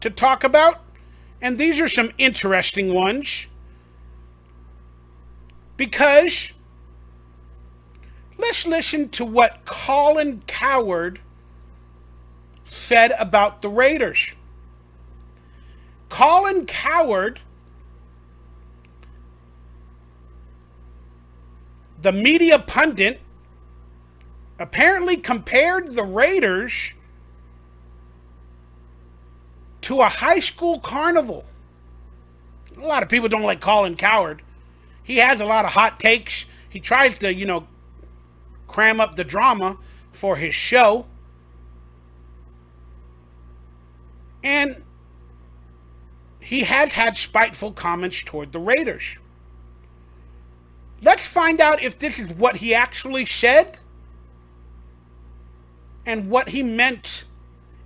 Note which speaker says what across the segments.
Speaker 1: to talk about, and these are some interesting ones, because let's listen to what Colin Coward said about the Raiders. Colin Coward, the media pundit, apparently compared the Raiders to a high school carnival. A lot of people don't like Colin Coward. He has a lot of hot takes. He tries to, cram up the drama for his show. And he has had spiteful comments toward the Raiders. Let's find out if this is what he actually said and what he meant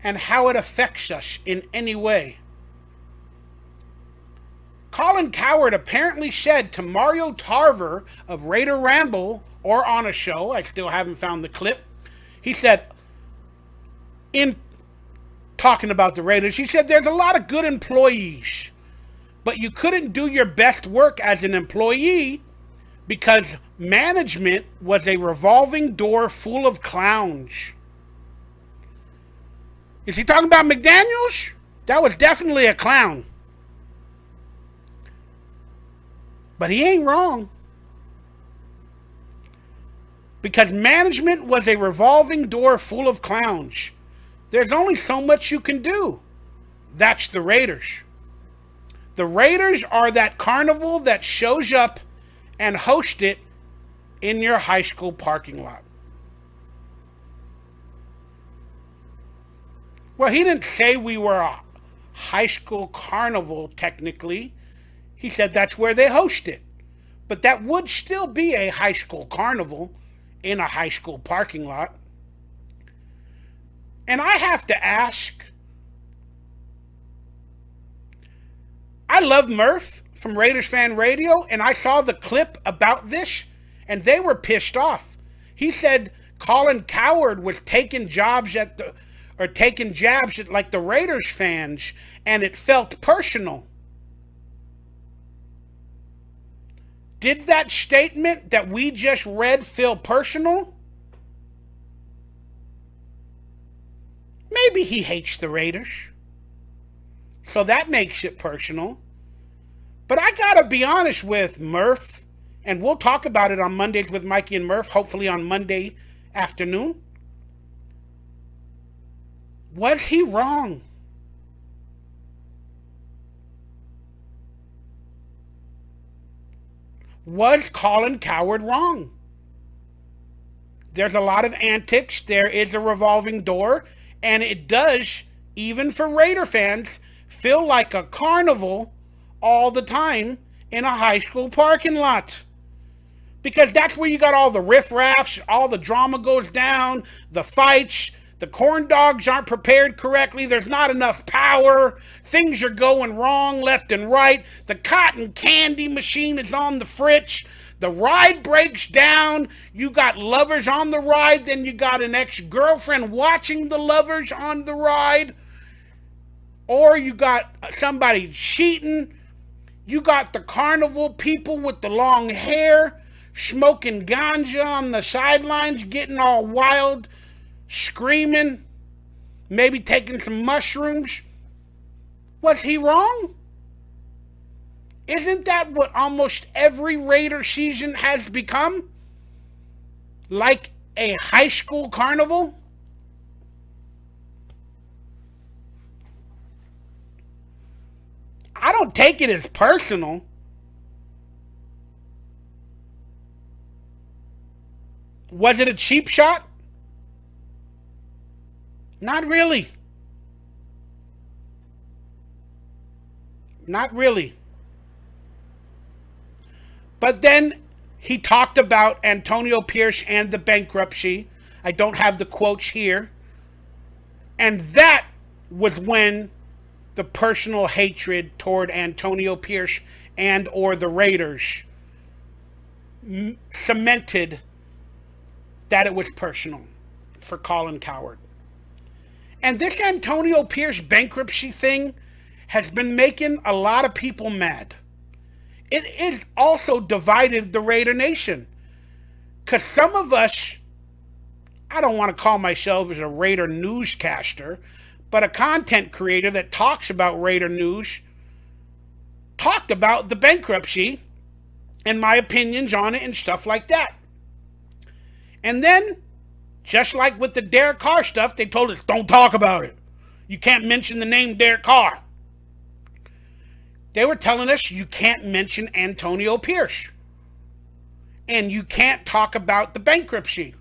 Speaker 1: and how it affects us in any way. Colin Coward apparently said to Mario Tarver of Raider Ramble, or on a show, I still haven't found the clip, he said, in talking about the Raiders, he said, there's a lot of good employees, but you couldn't do your best work as an employee because management was a revolving door full of clowns. Is he talking about McDaniels? That was definitely a clown. But he ain't wrong. Because management was a revolving door full of clowns. There's only so much you can do. That's the Raiders. The Raiders are that carnival that shows up and hosts it in your high school parking lot. Well, he didn't say we were a high school carnival technically. He said that's where they host it. But that would still be a high school carnival in a high school parking lot. And I have to ask, I love Murph from Raiders Fan Radio, and I saw the clip about this, and they were pissed off. He said Colin Coward was taking jabs at like the Raiders fans, and it felt personal. Did that statement that we just read feel personal? Maybe he hates the Raiders, so that makes it personal. But I gotta be honest with Murph, and we'll talk about it on Mondays with Mikey and Murph, hopefully on Monday afternoon. Was he wrong? Was Colin Coward wrong? There's a lot of antics. There is a revolving door. And it does, even for Raider fans, feel like a carnival all the time in a high school parking lot. Because that's where you got all the riffraffs, all the drama goes down, the fights, the corn dogs aren't prepared correctly, there's not enough power, things are going wrong left and right, the cotton candy machine is on the fritz, the ride breaks down, you got lovers on the ride, then you got an ex-girlfriend watching the lovers on the ride, or you got somebody cheating, you got the carnival people with the long hair, smoking ganja on the sidelines, getting all wild, screaming, maybe taking some mushrooms. Was he wrong? Isn't that what almost every Raider season has become? Like a high school carnival? I don't take it as personal. Was it a cheap shot? Not really. Not really. But then he talked about Antonio Pierce and the bankruptcy. I don't have the quotes here. And that was when the personal hatred toward Antonio Pierce and or the Raiders cemented that it was personal for Colin Coward. And this Antonio Pierce bankruptcy thing has been making a lot of people mad. It is also divided the Raider Nation. Because some of us, I don't want to call myself as a Raider newscaster, but a content creator that talks about Raider news, talked about the bankruptcy and my opinions on it and stuff like that. And then, just like with the Derek Carr stuff, they told us, don't talk about it. You can't mention the name Derek Carr. They were telling us you can't mention Antonio Pierce. And you can't talk about the bankruptcy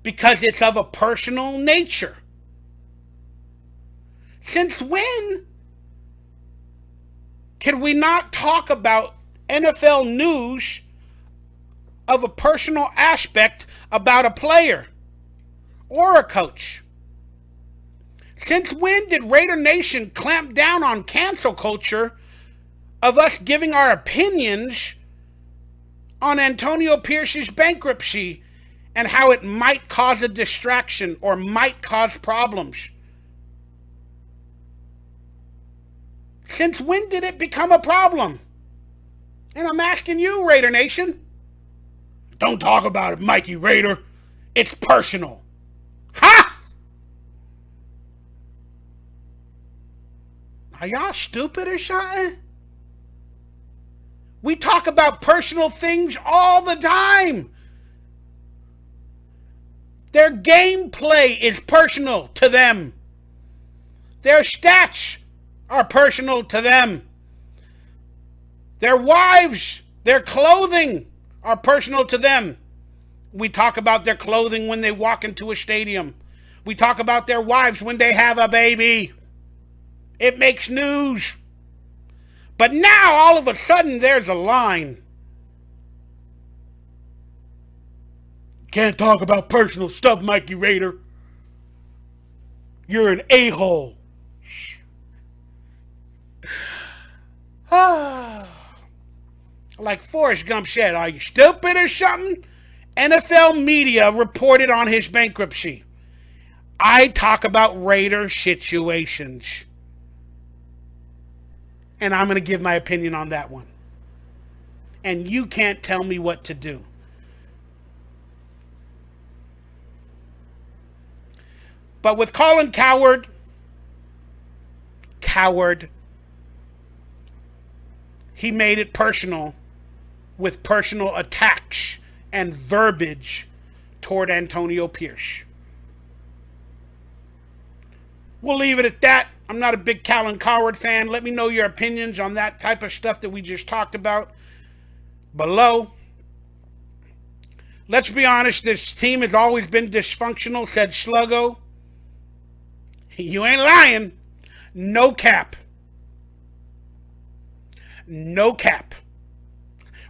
Speaker 1: because it's of a personal nature. Since when can we not talk about NFL news of a personal aspect about a player or a coach? Since when did Raider Nation clamp down on cancel culture of us giving our opinions on Antonio Pierce's bankruptcy and how it might cause a distraction or might cause problems? Since when did it become a problem? And I'm asking you, Raider Nation. Don't talk about it, Mikey Raider. It's personal. Ha! Are y'all stupid or something? We talk about personal things all the time. Their gameplay is personal to them. Their stats are personal to them. Their wives, their clothing are personal to them. We talk about their clothing when they walk into a stadium. We talk about their wives when they have a baby. It makes news. But now, all of a sudden, there's a line. Can't talk about personal stuff, Mikey Raider. You're an a-hole. Like Forrest Gump said, are you stupid or something? NFL media reported on his bankruptcy. I talk about Raider situations. And I'm going to give my opinion on that one. And you can't tell me what to do. But with Colin Coward, he made it personal with personal attacks and verbiage toward Antonio Pierce. We'll leave it at that. I'm not a big Colin Coward fan. Let me know your opinions on that type of stuff that we just talked about below. Let's be honest, this team has always been dysfunctional, said Sluggo. You ain't lying. No cap. No cap.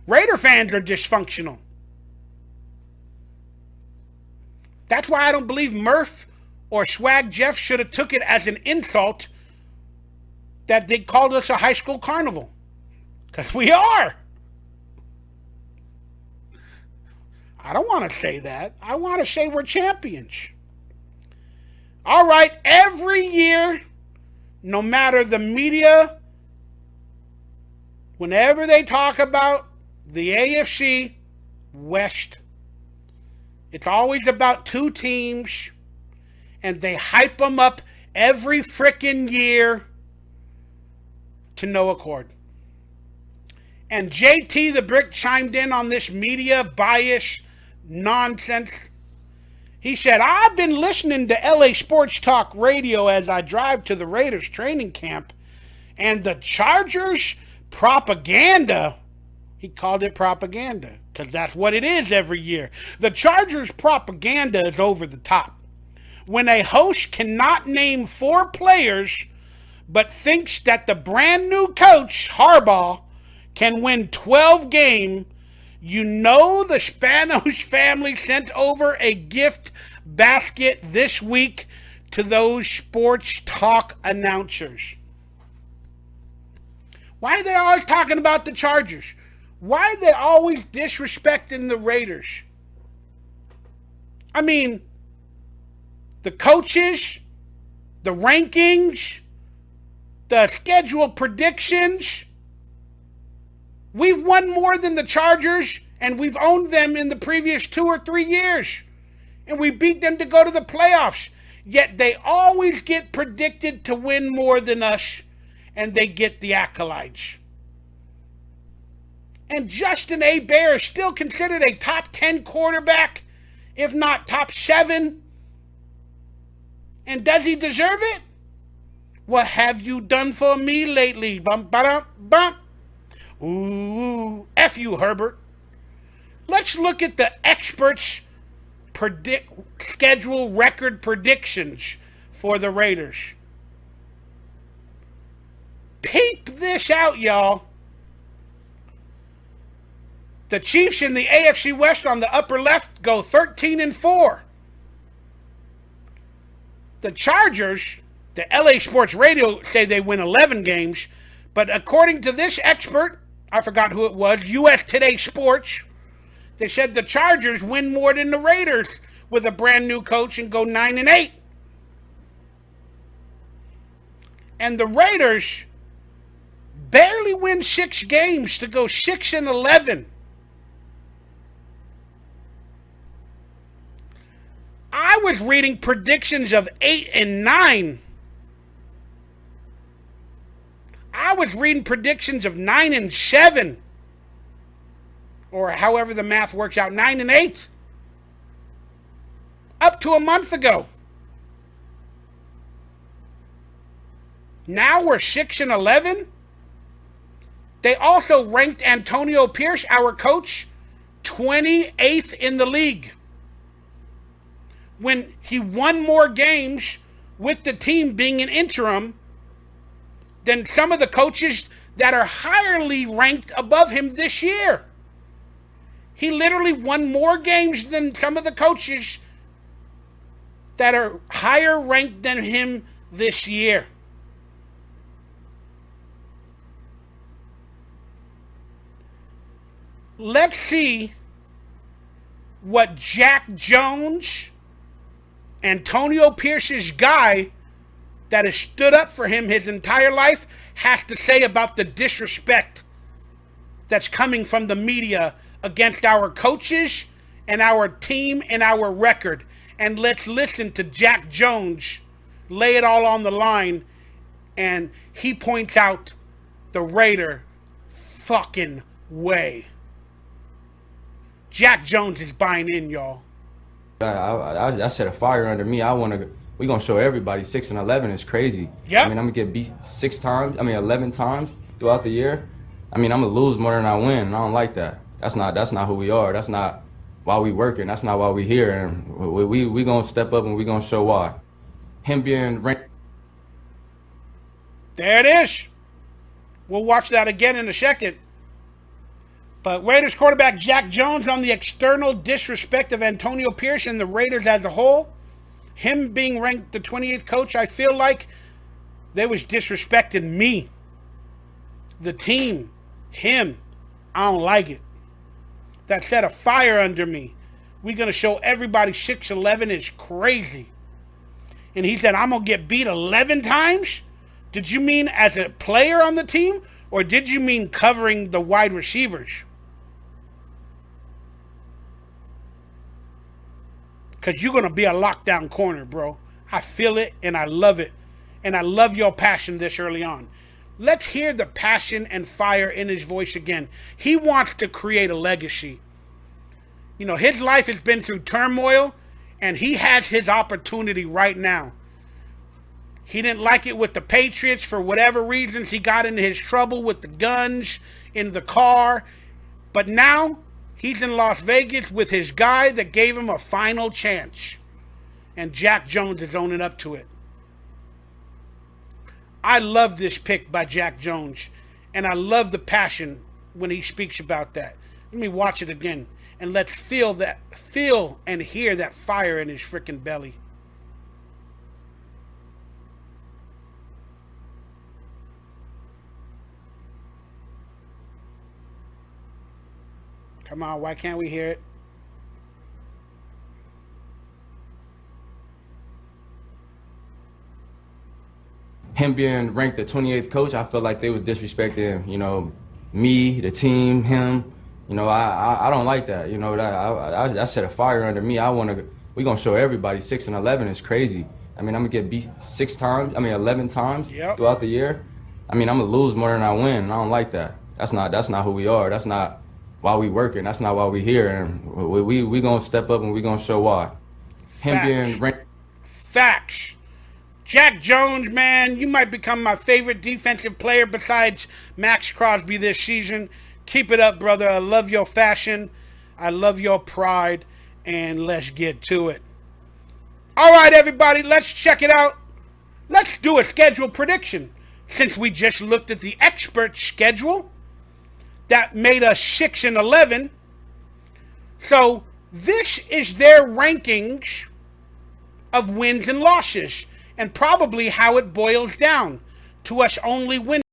Speaker 1: Raider fans are dysfunctional. That's why I don't believe Murph or Swag Jeff should have took it as an insult that they called us a high school carnival. Because we are. I don't want to say that. I want to say we're champions. All right, every year, no matter the media, whenever they talk about the AFC West, it's always about two teams, and they hype them up every frickin' year to no accord. And JT the Brick chimed in on this media bias nonsense. He said, I've been listening to LA Sports Talk Radio as I drive to the Raiders training camp, and the Chargers propaganda, he called it propaganda, because that's what it is every year. The Chargers propaganda is over the top. When a host cannot name 4 players, but thinks that the brand new coach, Harbaugh, can win 12 games, you know the Spanos family sent over a gift basket this week to those sports talk announcers. Why are they always talking about the Chargers? Why are they always disrespecting the Raiders? I mean, the coaches, the rankings, The schedule predictions, we've won more than the Chargers, and we've owned them in the previous 2 or 3 years. And we beat them to go to the playoffs. Yet they always get predicted to win more than us, and they get the accolades. And Justin Herbert is still considered a top 10 quarterback, if not top 7. And does he deserve it? What have you done for me lately? Bump, ba-dum, bump. Ooh, F you, Herbert. Let's look at the experts' schedule record predictions for the Raiders. Peep this out, y'all. The Chiefs in the AFC West on the upper left go 13-4. The Chargers, the LA Sports Radio, say they win 11 games, but according to this expert, I forgot who it was, US Today Sports, they said the Chargers win more than the Raiders with a brand new coach and go 9-8. And the Raiders barely win 6 games to go 6-11. I was reading predictions of 8-9. I was reading predictions of 9-7. Or however the math works out, 9-8. Up to a month ago. Now we're 6-11. They also ranked Antonio Pierce, our coach, 28th in the league. When he won more games with the team being an interim than some of the coaches that are highly ranked above him this year. He literally won more games than some of the coaches that are higher ranked than him this year. Let's see what Jack Jones, Antonio Pierce's guy that has stood up for him his entire life, has to say about the disrespect that's coming from the media against our coaches and our team and our record. And let's listen to Jack Jones lay it all on the line, and he points out the Raider fucking way. Jack Jones is buying in, y'all.
Speaker 2: I set a fire under me. We're going to show everybody 6-11 is crazy.
Speaker 1: Yep.
Speaker 2: I mean, I'm going to get beat 11 times throughout the year. I mean, I'm going to lose more than I win, and I don't like that. That's not who we are. That's not why we working. That's not why we here. And we going to step up, and we going to show why. Him being ranked.
Speaker 1: There it is. We'll watch that again in a second. But Raiders quarterback Jack Jones on the external disrespect of Antonio Pierce and the Raiders as a whole. Him being ranked the 28th coach, I feel like they was disrespecting me. The team. Him. I don't like it. That set a fire under me. We're going to show everybody 6-11 is crazy. And he said, I'm going to get beat 11 times? Did you mean as a player on the team? Or did you mean covering the wide receivers? Because you're going to be a lockdown corner, bro. I feel it, and I love it. And I love your passion this early on. Let's hear the passion and fire in his voice again. He wants to create a legacy. You know, his life has been through turmoil, and he has his opportunity right now. He didn't like it with the Patriots for whatever reasons. He got into his trouble with the guns in the car. But now he's in Las Vegas with his guy that gave him a final chance. And Jack Jones is owning up to it. I love this pick by Jack Jones. And I love the passion when he speaks about that. Let me watch it again. And let's feel and hear that fire in his freaking belly. Come on, why can't we hear it?
Speaker 2: him being ranked the 28th coach, I felt like they was disrespecting, me, the team, him. I don't like that. I set a fire under me. We gonna show everybody 6-11 is crazy. I'm gonna get beat 11 times throughout the year. I'm gonna lose more than I win, and I don't like that. That's not who we are. That's not why we working. That's not why we here. And we gonna step up and we gonna show why. Him being ranked.
Speaker 1: Facts. Jack Jones, man, you might become my favorite defensive player besides Max Crosby this season. Keep it up, brother. I love your fashion. I love your pride. And let's get to it. All right, everybody, let's check it out. Let's do a schedule prediction. Since we just looked at the expert schedule that made us 6-11. So this is their rankings of wins and losses, and probably how it boils down to us only winning